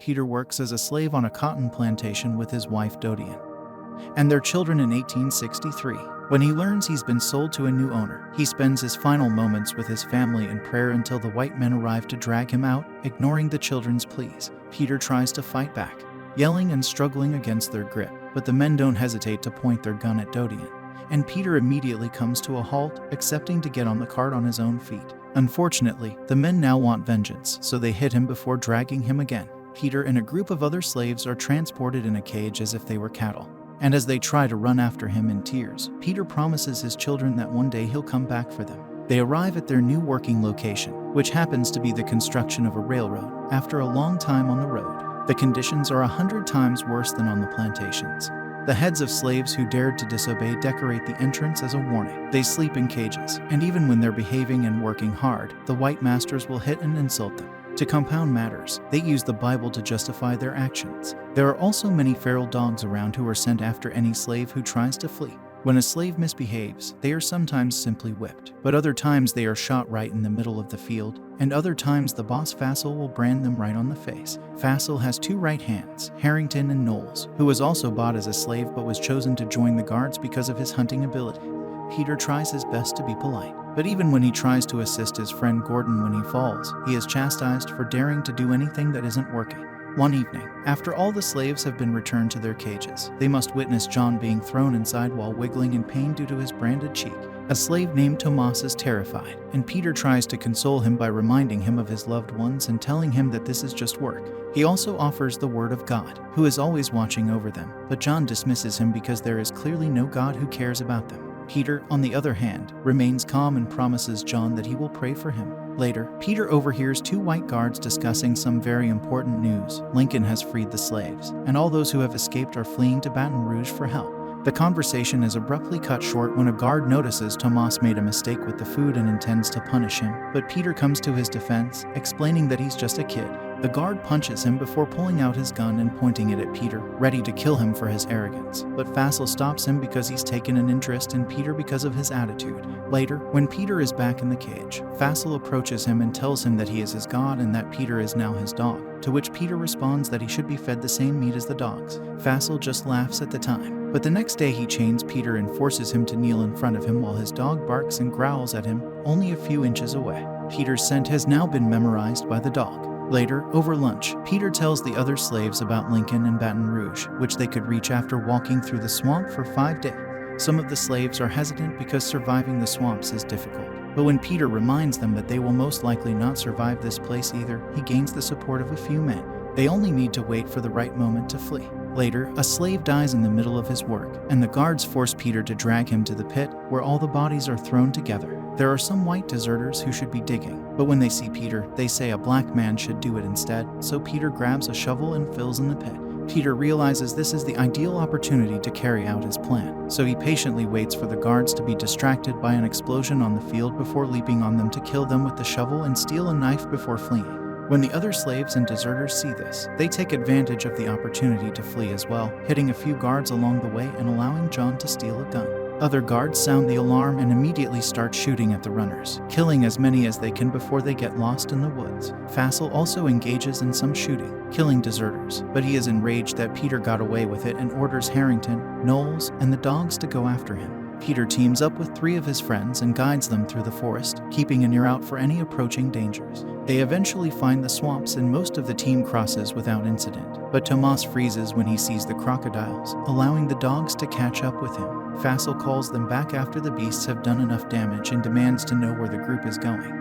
Peter works as a slave on a cotton plantation with his wife Dodian and their children in 1863. When he learns he's been sold to a new owner, he spends his final moments with his family in prayer until the white men arrive to drag him out, ignoring the children's pleas. Peter tries to fight back, yelling and struggling against their grip, but the men don't hesitate to point their gun at Dodian, and Peter immediately comes to a halt, accepting to get on the cart on his own feet. Unfortunately, the men now want vengeance, so they hit him before dragging him again. Peter and a group of other slaves are transported in a cage as if they were cattle. And as they try to run after him in tears, Peter promises his children that one day he'll come back for them. They arrive at their new working location, which happens to be the construction of a railroad. After a long time on the road, the conditions are 100 times worse than on the plantations. The heads of slaves who dared to disobey decorate the entrance as a warning. They sleep in cages, and even when they're behaving and working hard, the white masters will hit and insult them. To compound matters, they use the Bible to justify their actions. There are also many feral dogs around who are sent after any slave who tries to flee. When a slave misbehaves, they are sometimes simply whipped, but other times they are shot right in the middle of the field, and other times the boss Fassel will brand them right on the face. Fassel has two right hands, Harrington and Knowles, who was also bought as a slave but was chosen to join the guards because of his hunting ability. Peter tries his best to be polite, but even when he tries to assist his friend Gordon when he falls, he is chastised for daring to do anything that isn't working. One evening, after all the slaves have been returned to their cages, they must witness John being thrown inside while wiggling in pain due to his branded cheek. A slave named Tomas is terrified, and Peter tries to console him by reminding him of his loved ones and telling him that this is just work. He also offers the word of God, who is always watching over them, but John dismisses him because there is clearly no God who cares about them. Peter, on the other hand, remains calm and promises John that he will pray for him. Later, Peter overhears two white guards discussing some very important news. Lincoln has freed the slaves, and all those who have escaped are fleeing to Baton Rouge for help. The conversation is abruptly cut short when a guard notices Tomas made a mistake with the food and intends to punish him, but Peter comes to his defense, explaining that he's just a kid. The guard punches him before pulling out his gun and pointing it at Peter, ready to kill him for his arrogance. But Fassel stops him because he's taken an interest in Peter because of his attitude. Later, when Peter is back in the cage, Fassel approaches him and tells him that he is his god and that Peter is now his dog, to which Peter responds that he should be fed the same meat as the dogs. Fassel just laughs at the time, but the next day he chains Peter and forces him to kneel in front of him while his dog barks and growls at him, only a few inches away. Peter's scent has now been memorized by the dog. Later, over lunch, Peter tells the other slaves about Lincoln and Baton Rouge, which they could reach after walking through the swamp for 5 days. Some of the slaves are hesitant because surviving the swamps is difficult, but when Peter reminds them that they will most likely not survive this place either, he gains the support of a few men. They only need to wait for the right moment to flee. Later, a slave dies in the middle of his work, and the guards force Peter to drag him to the pit, where all the bodies are thrown together. There are some white deserters who should be digging, but when they see Peter, they say a black man should do it instead, so Peter grabs a shovel and fills in the pit. Peter realizes this is the ideal opportunity to carry out his plan, so he patiently waits for the guards to be distracted by an explosion on the field before leaping on them to kill them with the shovel and steal a knife before fleeing. When the other slaves and deserters see this, they take advantage of the opportunity to flee as well, hitting a few guards along the way and allowing John to steal a gun. Other guards sound the alarm and immediately start shooting at the runners, killing as many as they can before they get lost in the woods. Fassel also engages in some shooting, killing deserters, but he is enraged that Peter got away with it and orders Harrington, Knowles, and the dogs to go after him. Peter teams up with 3 of his friends and guides them through the forest, keeping an ear out for any approaching dangers. They eventually find the swamps and most of the team crosses without incident, but Tomas freezes when he sees the crocodiles, allowing the dogs to catch up with him. Fassel calls them back after the beasts have done enough damage and demands to know where the group is going.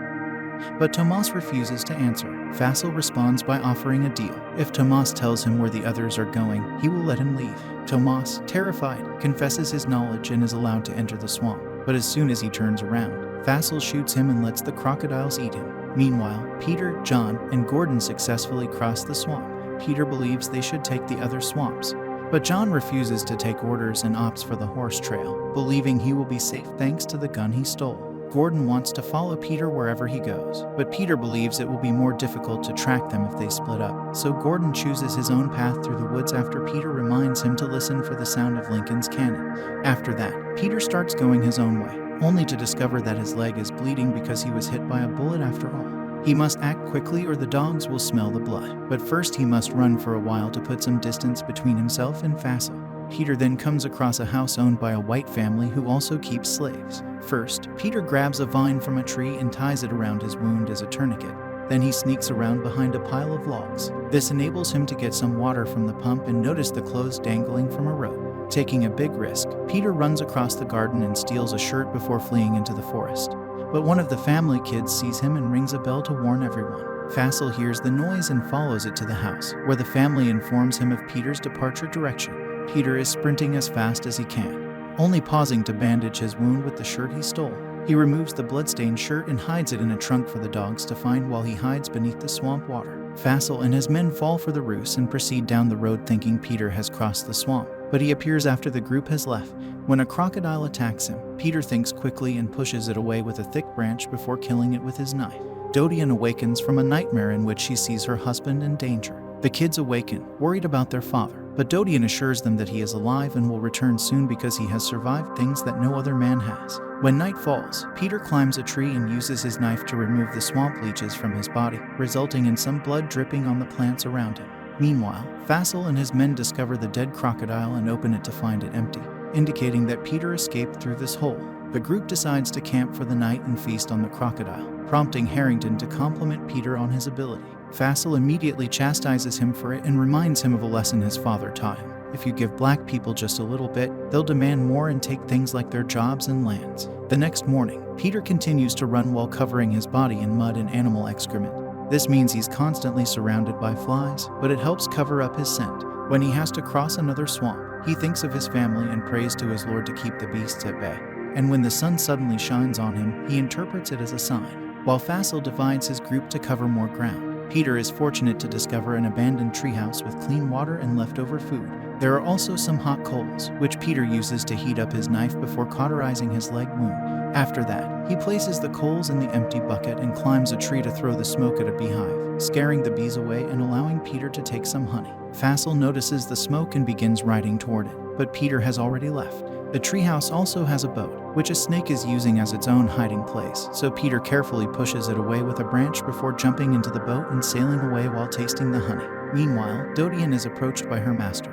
But Tomas refuses to answer. Fassel responds by offering a deal. If Tomas tells him where the others are going, he will let him leave. Tomas, terrified, confesses his knowledge and is allowed to enter the swamp. But as soon as he turns around, Fassel shoots him and lets the crocodiles eat him. Meanwhile, Peter, John, and Gordon successfully cross the swamp. Peter believes they should take the other swamps, but John refuses to take orders and opts for the horse trail, believing he will be safe thanks to the gun he stole. Gordon wants to follow Peter wherever he goes, but Peter believes it will be more difficult to track them if they split up, so Gordon chooses his own path through the woods after Peter reminds him to listen for the sound of Lincoln's cannon. After that, Peter starts going his own way, only to discover that his leg is bleeding because he was hit by a bullet after all. He must act quickly or the dogs will smell the blood. But first he must run for a while to put some distance between himself and Fassel. Peter then comes across a house owned by a white family who also keeps slaves. First, Peter grabs a vine from a tree and ties it around his wound as a tourniquet. Then he sneaks around behind a pile of logs. This enables him to get some water from the pump and notice the clothes dangling from a rope. Taking a big risk, Peter runs across the garden and steals a shirt before fleeing into the forest. But one of the family kids sees him and rings a bell to warn everyone. Fassel hears the noise and follows it to the house, where the family informs him of Peter's departure direction. Peter is sprinting as fast as he can, only pausing to bandage his wound with the shirt he stole. He removes the bloodstained shirt and hides it in a trunk for the dogs to find while he hides beneath the swamp water. Fassel and his men fall for the ruse and proceed down the road thinking Peter has crossed the swamp, but he appears after the group has left. When a crocodile attacks him, Peter thinks quickly and pushes it away with a thick branch before killing it with his knife. Dodian awakens from a nightmare in which she sees her husband in danger. The kids awaken, worried about their father, but Dodian assures them that he is alive and will return soon because he has survived things that no other man has. When night falls, Peter climbs a tree and uses his knife to remove the swamp leeches from his body, resulting in some blood dripping on the plants around him. Meanwhile, Fassel and his men discover the dead crocodile and open it to find it empty, indicating that Peter escaped through this hole. The group decides to camp for the night and feast on the crocodile, prompting Harrington to compliment Peter on his ability. Fassel immediately chastises him for it and reminds him of a lesson his father taught him. If you give black people just a little bit, they'll demand more and take things like their jobs and lands. The next morning, Peter continues to run while covering his body in mud and animal excrement. This means he's constantly surrounded by flies, but it helps cover up his scent. When he has to cross another swamp, he thinks of his family and prays to his Lord to keep the beasts at bay. And when the sun suddenly shines on him, he interprets it as a sign. While Fassel divides his group to cover more ground, Peter is fortunate to discover an abandoned treehouse with clean water and leftover food. There are also some hot coals, which Peter uses to heat up his knife before cauterizing his leg wound. After that, he places the coals in the empty bucket and climbs a tree to throw the smoke at a beehive, scaring the bees away and allowing Peter to take some honey. Fassel notices the smoke and begins riding toward it, but Peter has already left. The treehouse also has a boat, which a snake is using as its own hiding place, so Peter carefully pushes it away with a branch before jumping into the boat and sailing away while tasting the honey. Meanwhile, Dodian is approached by her master,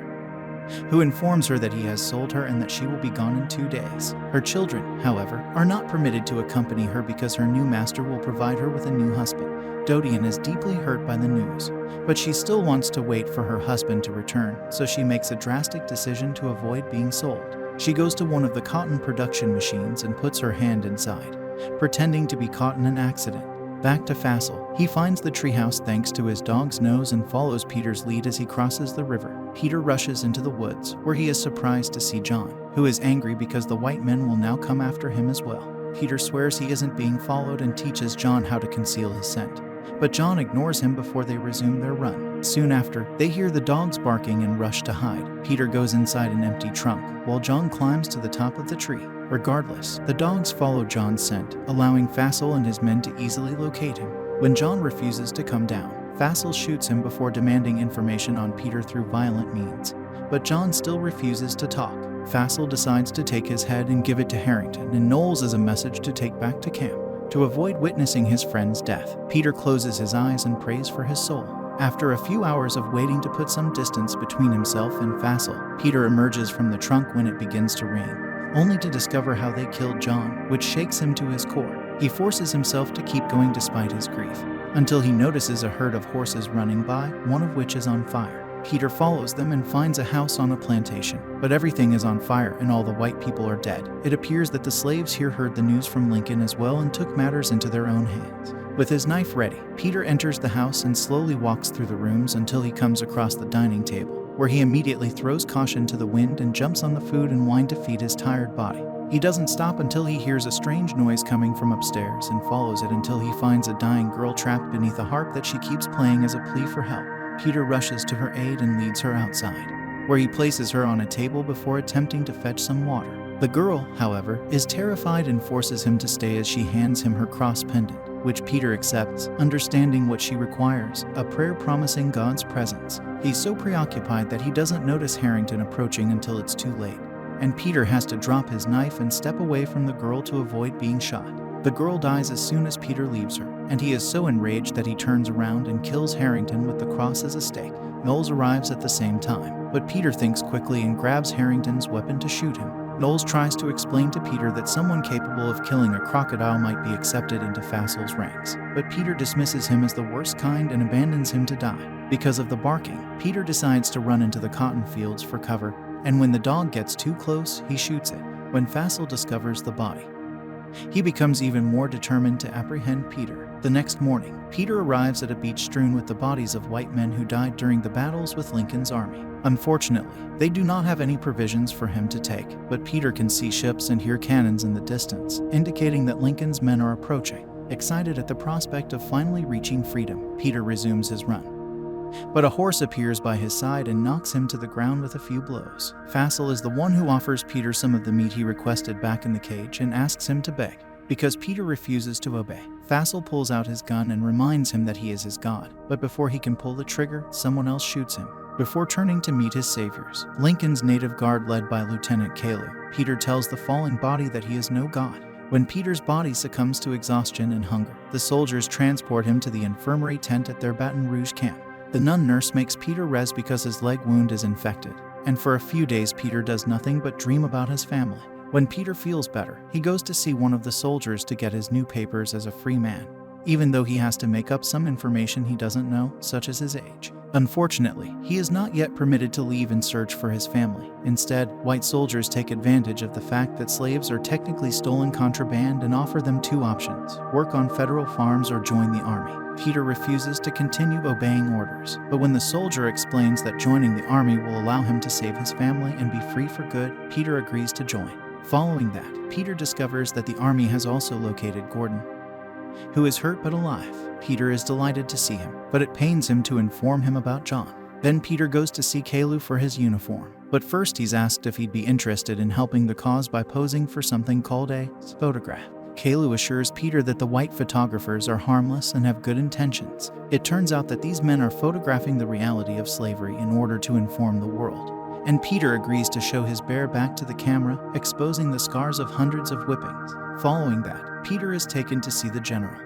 who informs her that he has sold her and that she will be gone in 2 days. Her children, however, are not permitted to accompany her because her new master will provide her with a new husband. Dodian is deeply hurt by the news, but she still wants to wait for her husband to return, so she makes a drastic decision to avoid being sold. She goes to one of the cotton production machines and puts her hand inside, pretending to be caught in an accident. Back to Fassel, he finds the treehouse thanks to his dog's nose and follows Peter's lead as he crosses the river. Peter rushes into the woods, where he is surprised to see John, who is angry because the white men will now come after him as well. Peter swears he isn't being followed and teaches John how to conceal his scent, but John ignores him before they resume their run. Soon after, they hear the dogs barking and rush to hide. Peter goes inside an empty trunk, while John climbs to the top of the tree. Regardless, the dogs follow John's scent, allowing Fassel and his men to easily locate him. When John refuses to come down, Fassel shoots him before demanding information on Peter through violent means. But John still refuses to talk. Fassel decides to take his head and give it to Harrington and Knowles as a message to take back to camp. To avoid witnessing his friend's death, Peter closes his eyes and prays for his soul. After a few hours of waiting to put some distance between himself and Fassel, Peter emerges from the trunk when it begins to rain, only to discover how they killed John, which shakes him to his core. He forces himself to keep going despite his grief, until he notices a herd of horses running by, one of which is on fire. Peter follows them and finds a house on a plantation, but everything is on fire and all the white people are dead. It appears that the slaves here heard the news from Lincoln as well and took matters into their own hands. With his knife ready, Peter enters the house and slowly walks through the rooms until he comes across the dining table, where he immediately throws caution to the wind and jumps on the food and wine to feed his tired body. He doesn't stop until he hears a strange noise coming from upstairs and follows it until he finds a dying girl trapped beneath a harp that she keeps playing as a plea for help. Peter rushes to her aid and leads her outside, where he places her on a table before attempting to fetch some water. The girl, however, is terrified and forces him to stay as she hands him her cross pendant, which Peter accepts, understanding what she requires, a prayer promising God's presence. He's so preoccupied that he doesn't notice Harrington approaching until it's too late, and Peter has to drop his knife and step away from the girl to avoid being shot. The girl dies as soon as Peter leaves her, and he is so enraged that he turns around and kills Harrington with the cross as a stake. Knowles arrives at the same time, but Peter thinks quickly and grabs Harrington's weapon to shoot him. Knowles tries to explain to Peter that someone capable of killing a crocodile might be accepted into Fassel's ranks, but Peter dismisses him as the worst kind and abandons him to die. Because of the barking, Peter decides to run into the cotton fields for cover, and when the dog gets too close, he shoots it. When Fassel discovers the body, he becomes even more determined to apprehend Peter. The next morning, Peter arrives at a beach strewn with the bodies of white men who died during the battles with Lincoln's army. Unfortunately, they do not have any provisions for him to take, but Peter can see ships and hear cannons in the distance, indicating that Lincoln's men are approaching. Excited at the prospect of finally reaching freedom, Peter resumes his run. But a horse appears by his side and knocks him to the ground with a few blows. Fassel is the one who offers Peter some of the meat he requested back in the cage and asks him to beg. Because Peter refuses to obey, Fassel pulls out his gun and reminds him that he is his god. But before he can pull the trigger, someone else shoots him. Before turning to meet his saviors, Lincoln's native guard led by Lieutenant Caillou, Peter tells the falling body that he is no god. When Peter's body succumbs to exhaustion and hunger, the soldiers transport him to the infirmary tent at their Baton Rouge camp. The nun nurse makes Peter rest because his leg wound is infected, and for a few days Peter does nothing but dream about his family. When Peter feels better, he goes to see one of the soldiers to get his new papers as a free man, even though he has to make up some information he doesn't know, such as his age. Unfortunately, he is not yet permitted to leave and search for his family. Instead, white soldiers take advantage of the fact that slaves are technically stolen contraband and offer them two options: work on federal farms or join the army. Peter refuses to continue obeying orders, but when the soldier explains that joining the army will allow him to save his family and be free for good, Peter agrees to join. Following that, Peter discovers that the army has also located Gordon, who is hurt but alive. Peter is delighted to see him, but it pains him to inform him about John. Then Peter goes to see Caillou for his uniform, but first he's asked if he'd be interested in helping the cause by posing for something called a photograph. Caillou assures Peter that the white photographers are harmless and have good intentions. It turns out that these men are photographing the reality of slavery in order to inform the world, and Peter agrees to show his bare back to the camera, exposing the scars of hundreds of whippings. Following that, Peter is taken to see the general,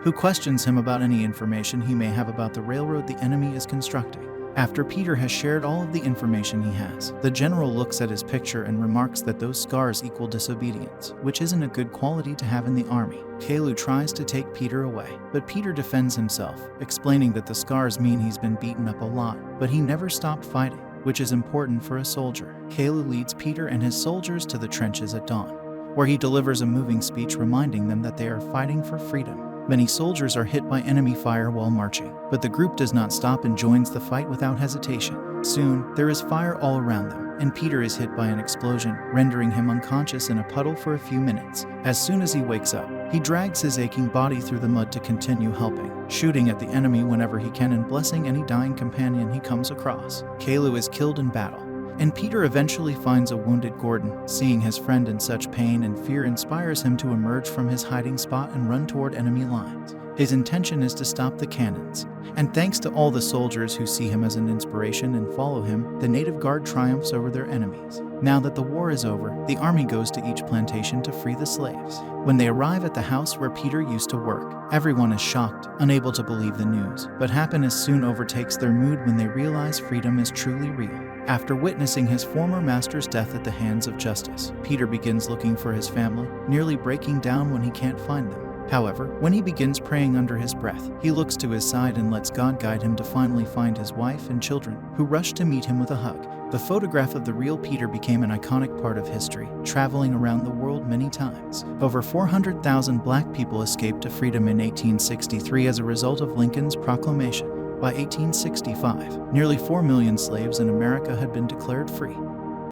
who questions him about any information he may have about the railroad the enemy is constructing. After Peter has shared all of the information he has, the general looks at his picture and remarks that those scars equal disobedience, which isn't a good quality to have in the army. Caillou tries to take Peter away, but Peter defends himself, explaining that the scars mean he's been beaten up a lot, but he never stopped fighting, which is important for a soldier. Caillou leads Peter and his soldiers to the trenches at dawn, where he delivers a moving speech reminding them that they are fighting for freedom. Many soldiers are hit by enemy fire while marching, but the group does not stop and joins the fight without hesitation. Soon, there is fire all around them, and Peter is hit by an explosion, rendering him unconscious in a puddle for a few minutes. As soon as he wakes up, he drags his aching body through the mud to continue helping, shooting at the enemy whenever he can and blessing any dying companion he comes across. Caillou is killed in battle, and Peter eventually finds a wounded Gordon. Seeing his friend in such pain and fear inspires him to emerge from his hiding spot and run toward enemy lines. His intention is to stop the cannons, and thanks to all the soldiers who see him as an inspiration and follow him, the native guard triumphs over their enemies. Now that the war is over, the army goes to each plantation to free the slaves. When they arrive at the house where Peter used to work, everyone is shocked, unable to believe the news, but happiness soon overtakes their mood when they realize freedom is truly real. After witnessing his former master's death at the hands of justice, Peter begins looking for his family, nearly breaking down when he can't find them. However, when he begins praying under his breath, he looks to his side and lets God guide him to finally find his wife and children, who rush to meet him with a hug. The photograph of the real Peter became an iconic part of history, traveling around the world many times. Over 400,000 black people escaped to freedom in 1863 as a result of Lincoln's proclamation. By 1865, nearly 4 million slaves in America had been declared free.